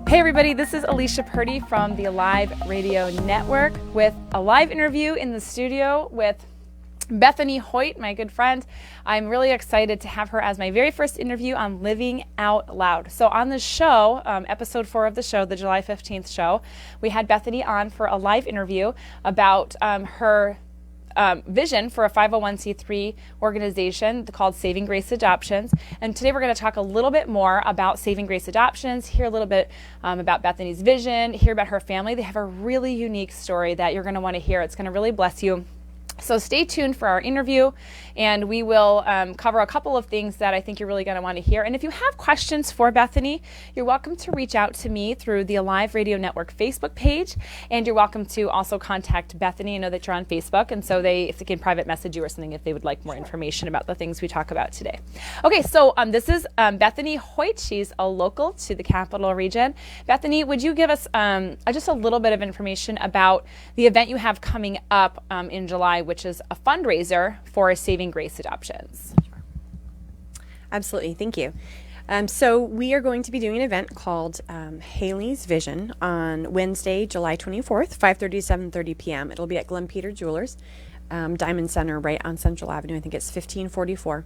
Hey everybody, this is Alicia Purdy from the Alive Radio Network with a live interview in the studio with BETHANY HOYT, my good friend. I'm really excited to have her as my very first interview on Living Out Loud. So on the show, episode 4 of the show, the July 15th show, we had BETHANY on for a live interview about her vision for a 501c3 organization called Saving Grace Adoptions. And today we're going to talk a little bit more about Saving Grace Adoptions, hear a little bit about BETHANY's vision, hear about her family. They have a really unique story that you're going to want to hear. It's going to really bless you. So stay tuned for our interview, and we will cover a couple of things that I think you're really going to want to hear. And if you have questions for BETHANY, you're welcome to reach out to me through the Alive Radio Network Facebook page, and you're welcome to also contact BETHANY. I know that you're on Facebook, and so if they can private message you or something if they would like more information about the things we talk about today. Okay, so this is BETHANY HOYT. She's a local to the Capital Region. BETHANY, would you give us just a little bit of information about the event you have coming up in July, which is a fundraiser for Saving Grace Adoptions? Sure. Absolutely, thank you. So we are going to be doing an event called Haley's Vision on Wednesday, July 24th, 5:30 to 7:30 p.m. It'll be at Glen Peter Jewelers, Diamond Center, right on Central Avenue. I think it's 1544.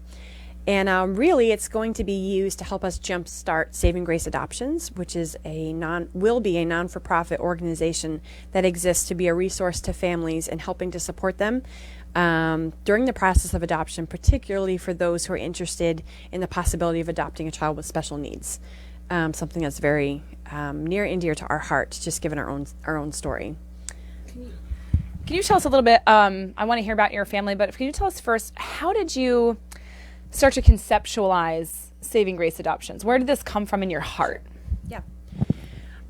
And really, it's going to be used to help us jumpstart Saving Grace Adoptions, which is will be a non-for-profit organization that exists to be a resource to families and helping to support them during the process of adoption, particularly for those who are interested in the possibility of adopting a child with special needs. Something that's very near and dear to our hearts, just given our own story. Can you tell us a little bit? I want to hear about your family, but can you tell us first, how did you start to conceptualize Saving Grace Adoptions? Where did this come from in your heart? Yeah.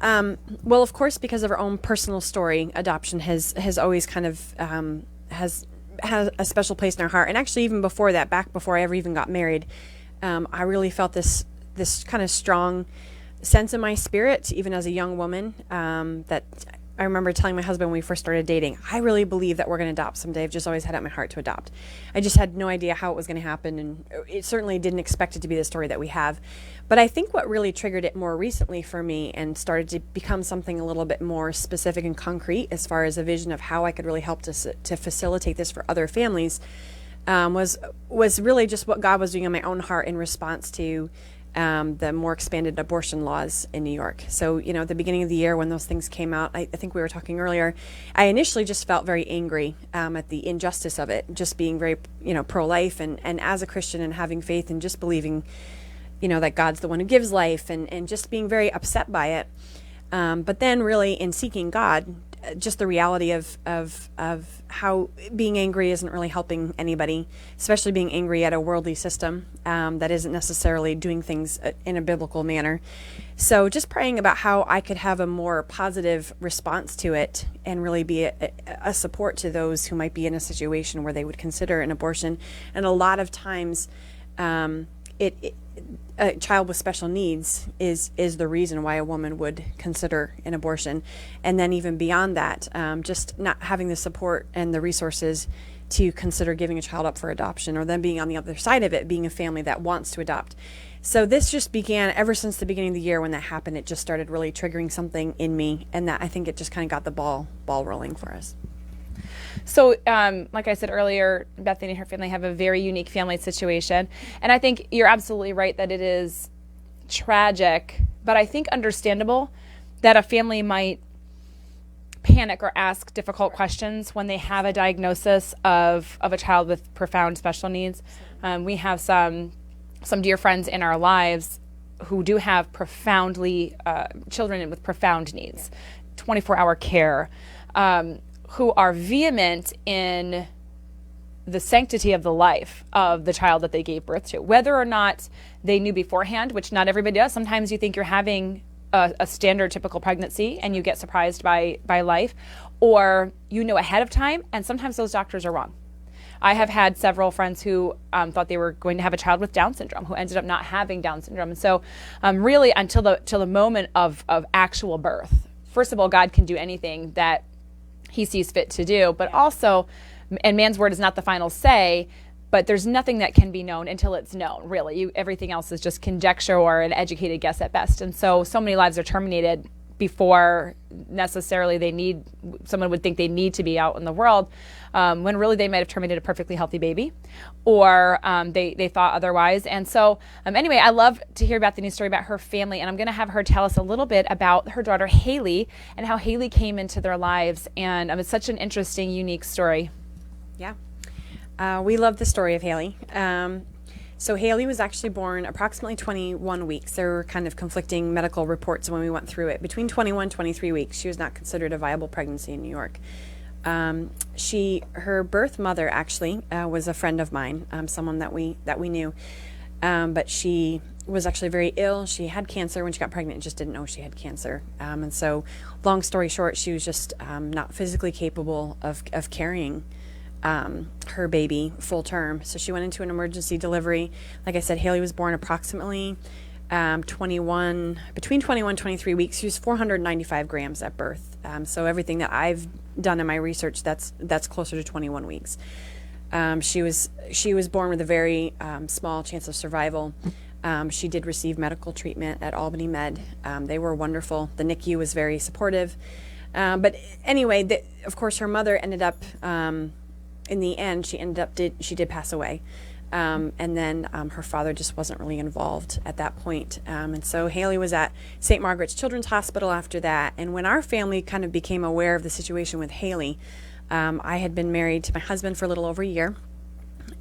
Well, of course, because of our own personal story, adoption has always kind of has a special place in our heart. And actually, even before that, back before I ever even got married, I really felt this kind of strong sense in my spirit, even as a young woman, that I remember telling my husband when we first started dating, I really believe that we're going to adopt someday. I've just always had it in my heart to adopt. I just had no idea how it was going to happen, and it certainly didn't expect it to be the story that we have. But I think what really triggered it more recently for me and started to become something a little bit more specific and concrete as far as a vision of how I could really help to facilitate this for other families was really just what God was doing in my own heart in response to the more expanded abortion laws in New York. So, at the beginning of the year when those things came out, I think we were talking earlier, I initially just felt very angry at the injustice of it, just being very, pro-life and as a Christian and having faith and just believing, that God's the one who gives life and just being very upset by it. But then really in seeking God, just the reality of how being angry isn't really helping anybody, especially being angry at a worldly system that isn't necessarily doing things in a biblical manner. So just praying about how I could have a more positive response to it and really be a support to those who might be in a situation where they would consider an abortion. And a lot of times a child with special needs is the reason why a woman would consider an abortion. And then even beyond that, just not having the support and the resources to consider giving a child up for adoption, or then being on the other side of it, being a family that wants to adopt. So this just began ever since the beginning of the year when that happened. It just started really triggering something in me, and that I think it just kind of got the ball rolling for us. So, like I said earlier, BETHANY and her family have a very unique family situation. And I think you're absolutely right that it is tragic, but I think understandable that a family might panic or ask difficult questions when they have a diagnosis of a child with profound special needs. We have some dear friends in our lives who do have profoundly, children with profound needs, 24-hour care, who are vehement in the sanctity of the life of the child that they gave birth to, whether or not they knew beforehand, which not everybody does. Sometimes you think you're having a standard typical pregnancy and you get surprised by life, or you know ahead of time, and sometimes those doctors are wrong. I have had several friends who thought they were going to have a child with Down syndrome who ended up not having Down syndrome. And so really until the moment of actual birth, first of all, God can do anything that he sees fit to do, but also, and man's word is not the final say, but there's nothing that can be known until it's known, really. Everything else is just conjecture or an educated guess at best. And so many lives are terminated before necessarily someone would think they need to be out in the world, when really they might have terminated a perfectly healthy baby, or they thought otherwise. And so anyway, I love to hear Bethany's story about her family, and I'm going to have her tell us a little bit about her daughter Haley and how Haley came into their lives. And it's such an interesting, unique story. Yeah. We love the story of Haley. So Haley was actually born approximately 21 weeks. There were kind of conflicting medical reports when we went through it. Between 21 and 23 weeks, she was not considered a viable pregnancy in New York. Her birth mother actually was a friend of mine, someone that we knew. But she was actually very ill. She had cancer when she got pregnant and just didn't know she had cancer. And so, long story short, she was just not physically capable of carrying her baby full term. So she went into an emergency delivery. Like I said, Haley was born approximately between 21 and 23 weeks. She was 495 grams at birth. So everything that I've done in my research, that's closer to 21 weeks. She was born with a very small chance of survival. She did receive medical treatment at Albany Med. They were wonderful. The NICU was very supportive. But anyway, of course, her mother ended up, in the end, she did pass away. And then her father just wasn't really involved at that point. And so Haley was at St. Margaret's Children's Hospital after that. And when our family kind of became aware of the situation with Haley, I had been married to my husband for a little over a year.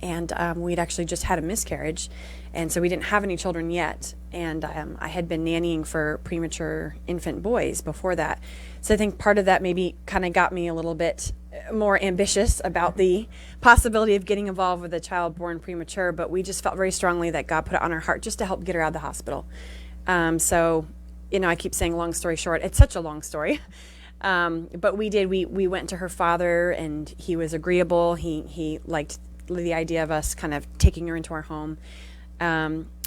And we'd actually just had a miscarriage. And so we didn't have any children yet. And I had been nannying for premature infant boys before that. So I think part of that maybe kind of got me a little bit more ambitious about the possibility of getting involved with a child born premature. But we just felt very strongly that God put it on our heart just to help get her out of the hospital. So, I keep saying long story short. It's such a long story. But we went to her father, and he was agreeable. He liked the idea of us kind of taking her into our home.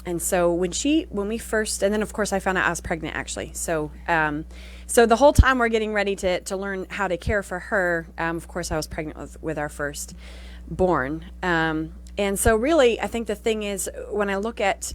And so when we first, and then of course I found out I was pregnant actually. So the whole time we're getting ready to learn how to care for her, of course I was pregnant with our first born. And so really, I think the thing is, when I look at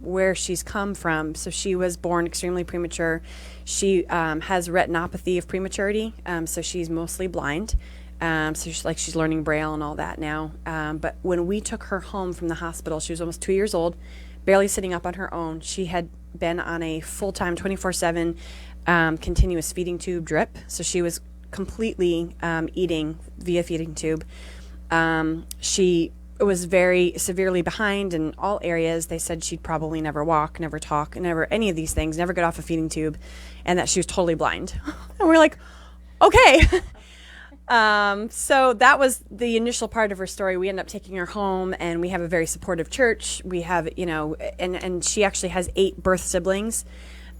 where she's come from, so she was born extremely premature. She has retinopathy of prematurity, so she's mostly blind. So she's learning Braille and all that now. But when we took her home from the hospital, she was almost 2 years old, barely sitting up on her own. She had been on a full-time 24/7 continuous feeding tube drip. So she was completely eating via feeding tube. She was very severely behind in all areas. They said she'd probably never walk, never talk, never any of these things, never get off a feeding tube, and that she was totally blind. And we're like, okay. So that was the initial part of her story. We ended up taking her home, and we have a very supportive church. We have, and she actually has 8 birth siblings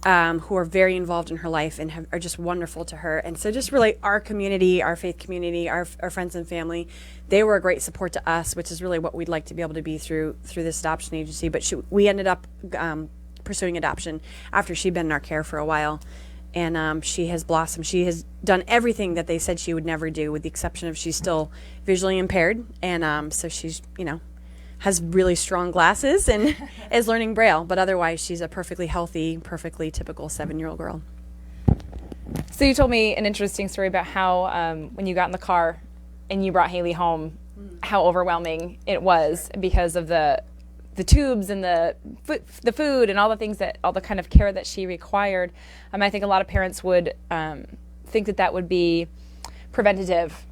who are very involved in her life and are just wonderful to her. And so just really our community, our faith community, our friends and family, they were a great support to us, which is really what we'd like to be able to be through this adoption agency. But we ended up pursuing adoption after she'd been in our care for a while. And she has blossomed. She has done everything that they said she would never do, with the exception of she's still visually impaired. And so she's, has really strong glasses and is learning Braille. But otherwise, she's a perfectly healthy, perfectly typical 7-year-old girl. So you told me an interesting story about how when you got in the car and you brought Haley home, how overwhelming it was because of the tubes and the food and all the kind of care that she required. I think a lot of parents would think that would be preventative,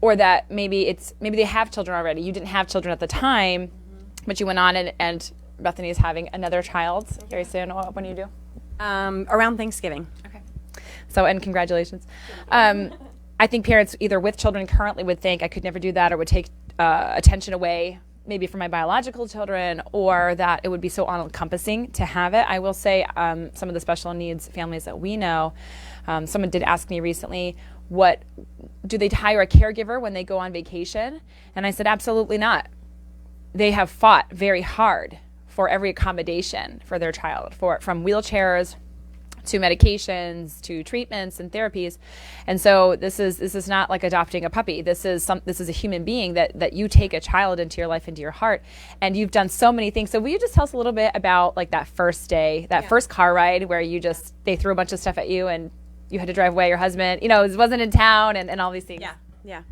or that maybe they have children already. You didn't have children at the time, but you went on and Bethany is having another child very soon. When do you do? Around Thanksgiving. Okay. So, and congratulations. I think parents either with children currently would think I could never do that, or would take attention away maybe from my biological children, or that it would be so all-encompassing to have it. I will say some of the special needs families that we know, someone did ask me recently, what do they hire a caregiver when they go on vacation? And I said, absolutely not. They have fought very hard for every accommodation for their child, from wheelchairs, to medications, to treatments and therapies. And so this is not like adopting a puppy. This is a human being that you take a child into your life, into your heart, and you've done so many things. So will you just tell us a little bit about like that first day, that first car ride where they threw a bunch of stuff at you and you had to drive away, your husband, wasn't in town, and all these things. Yeah.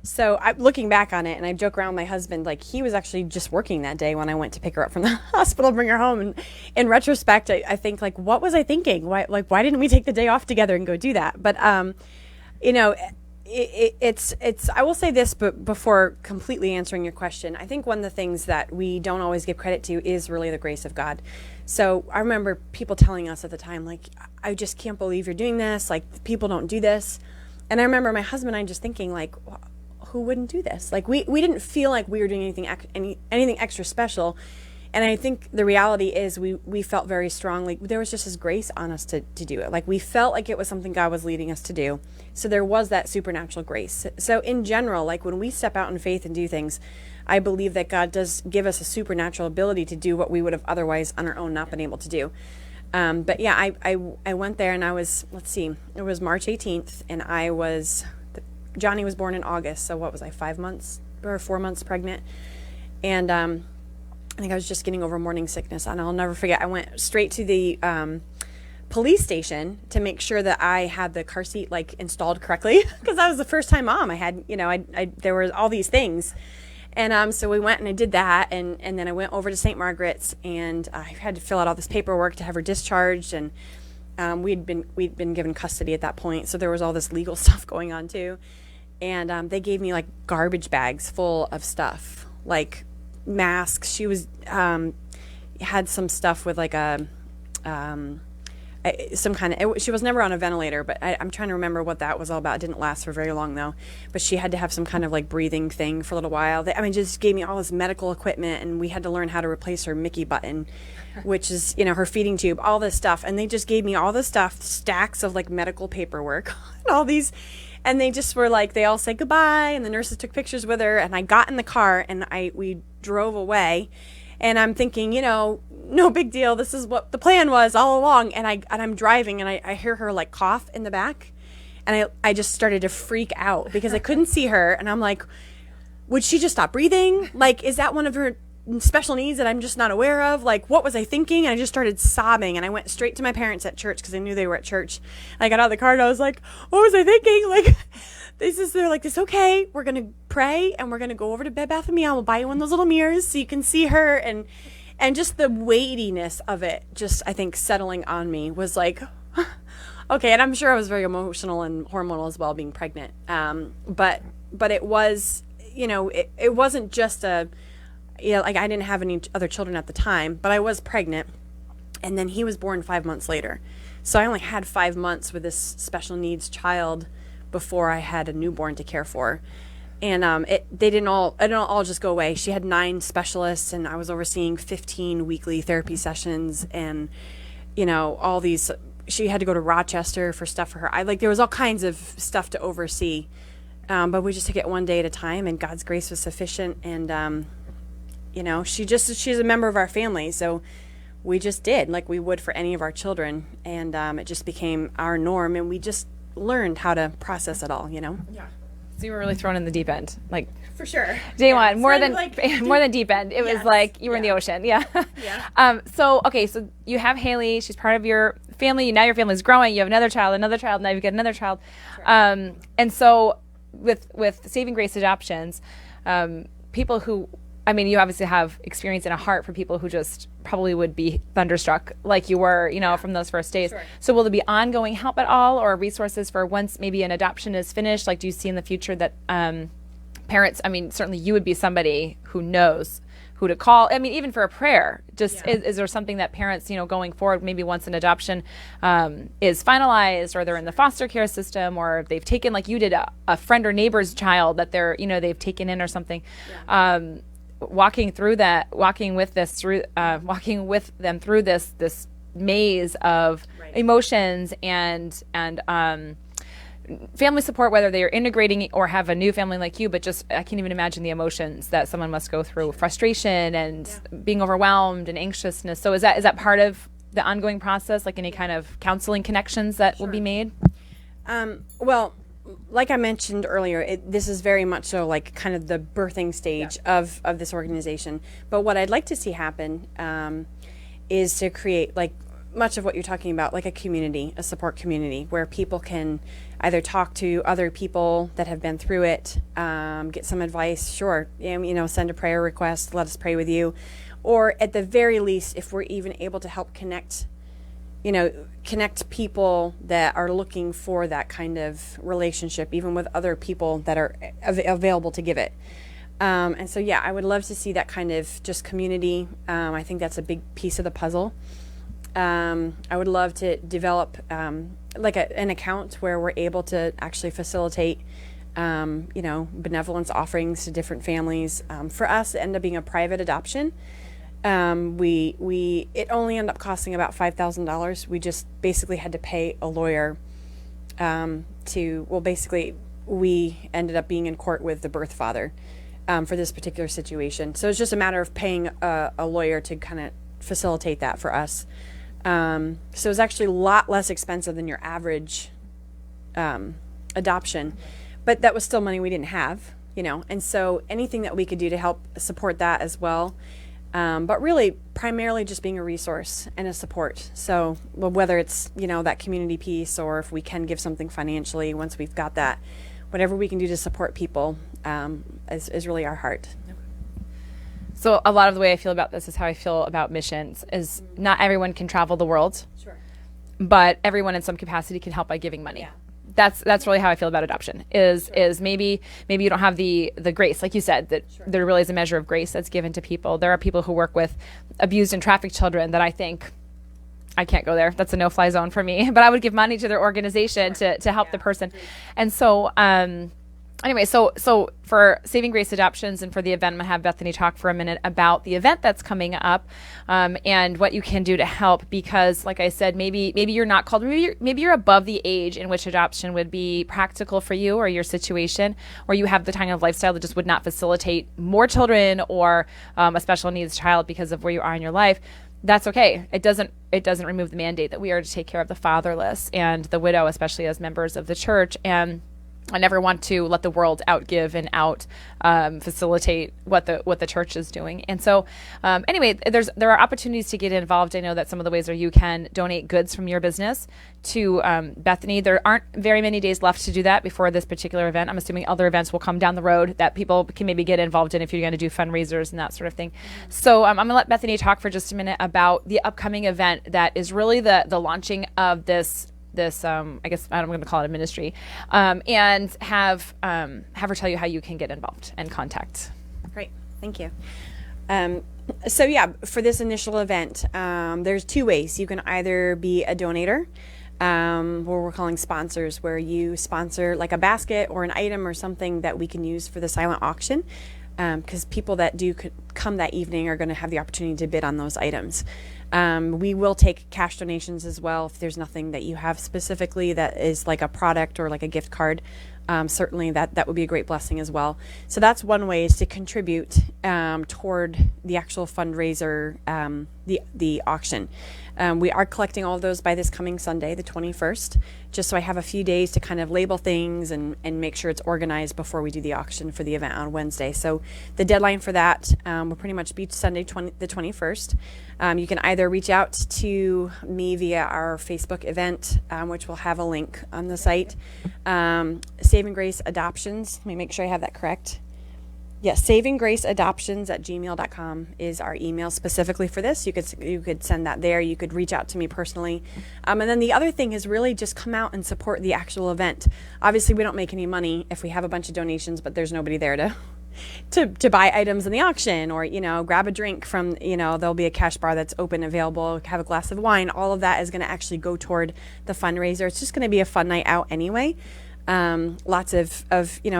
So looking back on it, and I joke around with my husband, like he was actually just working that day when I went to pick her up from the hospital, bring her home. And in retrospect, I think like, what was I thinking? Why didn't we take the day off together and go do that? But, it's I will say this, but before completely answering your question, I think one of the things that we don't always give credit to is really the grace of God. So I remember people telling us at the time, like, I just can't believe you're doing this. Like, people don't do this. And I remember my husband and I just thinking, like, who wouldn't do this? Like, we didn't feel like we were doing anything extra special. And I think the reality is we felt very strongly there was just His grace on us to do it. Like, we felt like it was something God was leading us to do. So there was that supernatural grace. So in general, like when we step out in faith and do things, I believe that God does give us a supernatural ability to do what we would have otherwise on our own not been able to do. But yeah, I went there and I was, it was March 18th and Johnny was born in August. So what was I, 5 months or 4 months pregnant? And I think I was just getting over morning sickness. And I'll never forget, I went straight to the police station to make sure that I had the car seat like installed correctly because I was the first time mom. I had, there were all these things. And so we went and I did that. And then I went over to St. Margaret's and I had to fill out all this paperwork to have her discharged. And we'd been given custody at that point. So there was all this legal stuff going on too. And they gave me like garbage bags full of stuff, like masks. She was had some stuff with like she was never on a ventilator, but I'm trying to remember what that was all about. It didn't last for very long though, but she had to have some kind of like breathing thing for a little while. Just gave me all this medical equipment, and we had to learn how to replace her Mickey button, which is her feeding tube, all this stuff. And they just gave me all this stuff, stacks of like medical paperwork and all these. And they just were like, they all said goodbye, and the nurses took pictures with her, and I got in the car, and we drove away, and I'm thinking, no big deal, this is what the plan was all along, and I'm driving, and I hear her, like, cough in the back, and I just started to freak out, because I couldn't see her, and I'm like, would she just stop breathing? Like, is that one of her special needs that I'm just not aware of? Like, what was I thinking? And I just started sobbing, and I went straight to my parents at church because I knew they were at church. I got out of the car and I was like, what was I thinking? Like, they're like, it's okay. We're going to pray and we're going to go over to Bed Bath & Beyond. We'll buy you one of those little mirrors so you can see her. And just the weightiness of it, just, I think, settling on me was like, okay. And I'm sure I was very emotional and hormonal as well, being pregnant. But it was, it wasn't just like I didn't have any other children at the time, but I was pregnant, and then he was born 5 months later. So I only had 5 months with this special needs child before I had a newborn to care for. And it didn't all just go away. She had 9 specialists, and I was overseeing 15 weekly therapy sessions, and all these. She had to go to Rochester for stuff for her. There was all kinds of stuff to oversee, but we just took it one day at a time, and God's grace was sufficient. And she's a member of our family, so we just did like we would for any of our children, and it just became our norm, and we just learned how to process it all. Yeah. So you were really thrown in the deep end, like for sure. Day one, more than deep end. It was like you were in the ocean. Yeah. So you have Haley. She's part of your family. Now your family's growing. You have another child. Now you get another child. Sure. And so with Saving Grace Adoptions, people who, you obviously have experience in a heart for people who just probably would be thunderstruck like you were, from those first days. Sure. So will there be ongoing help at all, or resources for once maybe an adoption is finished? Like, do you see in the future that parents, certainly you would be somebody who knows who to call. Even for a prayer, is there something that parents, going forward, maybe once an adoption is finalized, or they're in the foster care system, or they've taken, like you did, a friend or neighbor's child that they're, they've taken in or something. Yeah. Walking with them through this maze of emotions and family support, whether they are integrating or have a new family like you, but just, I can't even imagine the emotions that someone must go through, frustration and being overwhelmed and anxiousness. So is that part of the ongoing process, like any kind of counseling connections that will be made? Well, like I mentioned earlier, this is very much so like kind of the birthing stage of this organization. But what I'd like to see happen is to create like much of what you're talking about, like a community, a support community where people can either talk to other people that have been through it, get some advice, sure, send a prayer request, let us pray with you. Or at the very least, if we're even able to help connect people that are looking for that kind of relationship, even with other people that are available to give it. And so, I would love to see that kind of just community. I think that's a big piece of the puzzle. I would love to develop like an account where we're able to actually facilitate, benevolence offerings to different families. For us, it ended up being a private adoption. It only ended up costing about $5,000. We just basically had to pay a lawyer we ended up being in court with the birth father for this particular situation. So it's just a matter of paying a lawyer to kind of facilitate that for us. So it's actually a lot less expensive than your average adoption, but that was still money we didn't have, and so anything that we could do to help support that as well. But really, primarily just being a resource and a support. So whether it's, that community piece, or if we can give something financially once we've got that, whatever we can do to support people is really our heart. So a lot of the way I feel about this is how I feel about missions is not everyone can travel the world, but everyone in some capacity can help by giving money. Yeah. That's really how I feel about adoption is maybe you don't have the grace, like you said, that there really is a measure of grace that's given to people. There are people who work with abused and trafficked children that I think I can't go there. That's a no-fly zone for me, but I would give money to their organization to help the person. And so, anyway, so for Saving Grace Adoptions and for the event, I'm going to have Bethany talk for a minute about the event that's coming up and what you can do to help, because like I said, maybe you're not called, maybe you're above the age in which adoption would be practical for you or your situation, or you have the kind of lifestyle that just would not facilitate more children or a special needs child because of where you are in your life. That's okay. It doesn't remove the mandate that we are to take care of the fatherless and the widow, especially as members of the church. And I never want to let the world outgive and facilitate what the church is doing. And so, anyway, there are opportunities to get involved. I know that some of the ways are you can donate goods from your business to Bethany. There aren't very many days left to do that before this particular event. I'm assuming other events will come down the road that people can maybe get involved in if you're going to do fundraisers and that sort of thing. So I'm going to let Bethany talk for just a minute about the upcoming event that is really the launching of this I guess I'm going to call it a ministry, and have her tell you how you can get involved and contact. Great, thank you. For this initial event, there's two ways. You can either be a donator, what we're calling sponsors, where you sponsor like a basket or an item or something that we can use for the silent auction, because people that do come that evening are going to have the opportunity to bid on those items. We will take cash donations as well if there's nothing that you have specifically that is like a product or like a gift card. Certainly that would be a great blessing as well. So that's one way, is to contribute toward the actual fundraiser, the auction. We are collecting all of those by this coming Sunday, the 21st, just so I have a few days to kind of label things and make sure it's organized before we do the auction for the event on Wednesday. So the deadline for that will pretty much be Sunday, the 21st. You can either reach out to me via our Facebook event, which will have a link on the site. Saving Grace Adoptions, let me make sure I have that correct. Yes, savinggraceadoptions@gmail.com is our email specifically for this. You could send that there. You could reach out to me personally. And then the other thing is really just come out and support the actual event. Obviously, we don't make any money if we have a bunch of donations, but there's nobody there to buy items in the auction, or grab a drink from, there'll be a cash bar that's open, available, have a glass of wine. All of that is going to actually go toward the fundraiser. It's just going to be a fun night out anyway. Lots of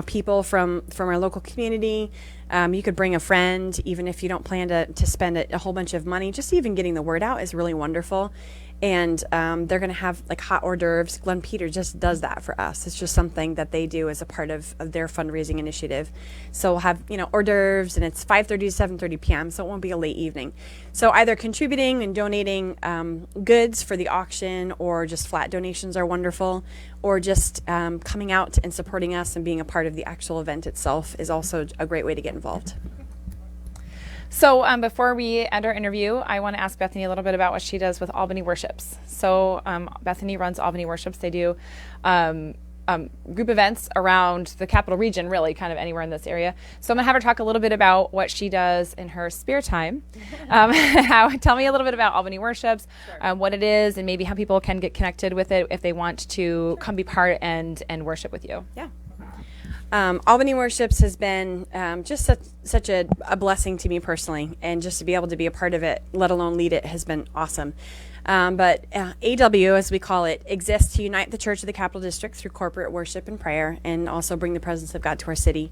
people from our local community. You could bring a friend, even if you don't plan to spend a whole bunch of money. Just even getting the word out is really wonderful. And they're going to have like hot hors d'oeuvres. Glenn Peter just does that for us. It's just something that they do as a part of their fundraising initiative. So we'll have, hors d'oeuvres, and it's 5:30 to 7:30 p.m., so it won't be a late evening. So either contributing and donating goods for the auction, or just flat donations are wonderful, or just coming out and supporting us and being a part of the actual event itself is also a great way to get involved. So before we end our interview, I want to ask Bethany a little bit about what she does with Albany Worships. So Bethany runs Albany Worships. They do group events around the capital region, really kind of anywhere in this area. So I'm going to have her talk a little bit about what she does in her spare time. Tell me a little bit about Albany Worships, sure. What it is, and maybe how people can get connected with it if they want to come be part and worship with you. Yeah. Albany Worships has been just such a blessing to me personally, and just to be able to be a part of it, let alone lead it, has been awesome. But AW, as we call it, exists to unite the Church of the Capital District through corporate worship and prayer, and also bring the presence of God to our city.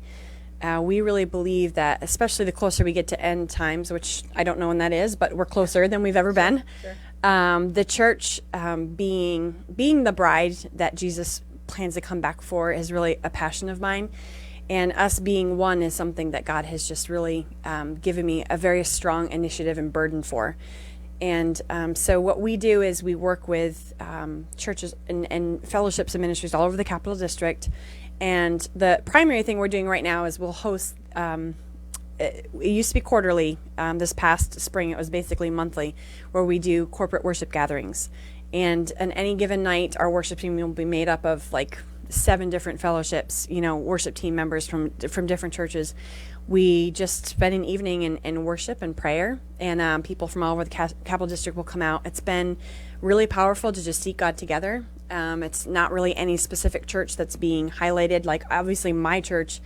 We really believe that, especially the closer we get to end times, which I don't know when that is, but we're closer than we've ever been. Sure. The church being the bride that Jesus plans to come back for is really a passion of mine, and us being one is something that God has just really given me a very strong initiative and burden for. And so what we do is we work with churches and fellowships and ministries all over the Capital District, and the primary thing we're doing right now is we'll host it used to be quarterly. This past spring it was basically monthly, where we do corporate worship gatherings. And on any given night, our worship team will be made up of like 7 different fellowships, worship team members from different churches. We just spend an evening in worship and prayer, and people from all over the Capital District will come out. It's been really powerful to just seek God together. It's not really any specific church that's being highlighted. Like, obviously, my church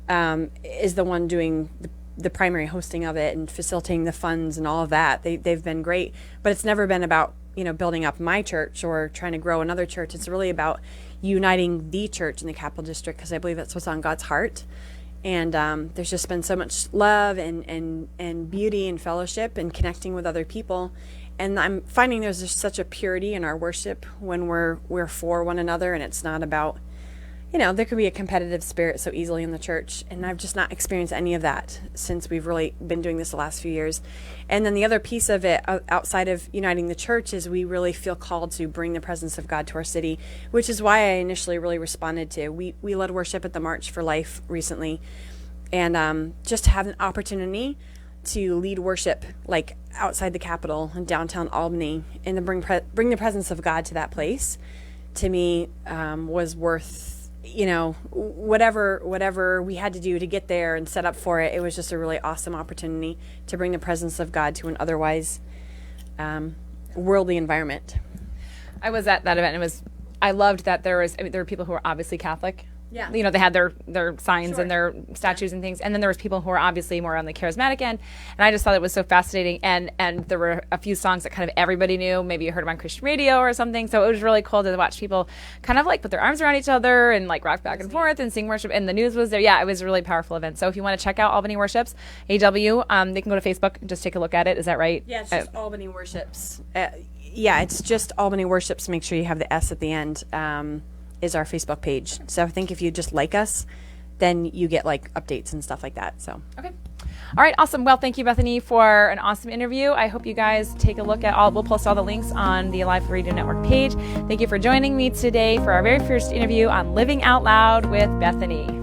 is the one doing the primary hosting of it and facilitating the funds and all of that. They've been great, but it's never been about building up my church or trying to grow another church. It's really about uniting the church in the Capital District, because I believe that's what's on God's heart. And there's just been so much love and beauty and fellowship and connecting with other people. And I'm finding there's just such a purity in our worship when we're for one another, and it's not about, there could be a competitive spirit so easily in the church, and I've just not experienced any of that since we've really been doing this the last few years. And then the other piece of it, outside of uniting the church, is we really feel called to bring the presence of God to our city, which is why I initially really responded to. We led worship at the March for Life recently, and just to have an opportunity to lead worship like outside the Capitol in downtown Albany, and to bring the presence of God to that place, to me was worth whatever we had to do to get there and set up for it. It was just a really awesome opportunity to bring the presence of God to an otherwise worldly environment. I was at that event, and I loved that there were people who were obviously Catholic. Yeah. They had their signs Sure. and their statues and things. And then there was people who were obviously more on the charismatic end. And I just thought it was so fascinating. And there were a few songs that kind of everybody knew. Maybe you heard them on Christian radio or something. So it was really cool to watch people kind of like put their arms around each other and like rock back and forth and sing worship. And the news was there. Yeah, it was a really powerful event. So if you want to check out Albany Worships, AW, they can go to Facebook and just take a look at it. Is that right? Yeah, it's just Albany Worships. It's just Albany Worships. Make sure you have the S at the end. Is our Facebook page. So I think if you just like us, then you get like updates and stuff like that. So okay. All right, awesome. Well, thank you, Bethany, for an awesome interview. I hope you guys take a look at we'll post all the links on the Alive Radio Network page. Thank you for joining me today for our very first interview on Living Out Loud with Bethany.